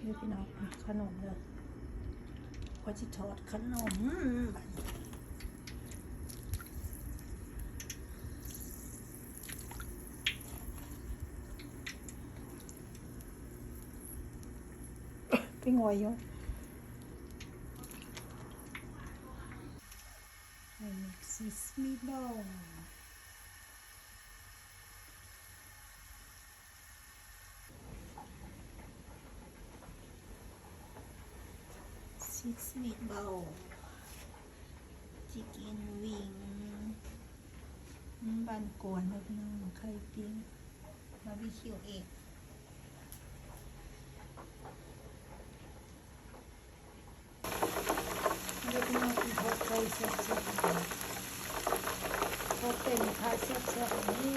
นี่พี่น้องขนมเลยพอจะทอดขนมไปงอยอยู่ไข่มิกซิสมีบอลซิสมีบอลชิคเก้นวิงบ้านกวนเลยพี่น้องไข่ปิ้งบาร์บีคิวเองเด็กน้อยที่ทอดไข่แซ่บๆทอดเป็นไข่แซ่บๆนี่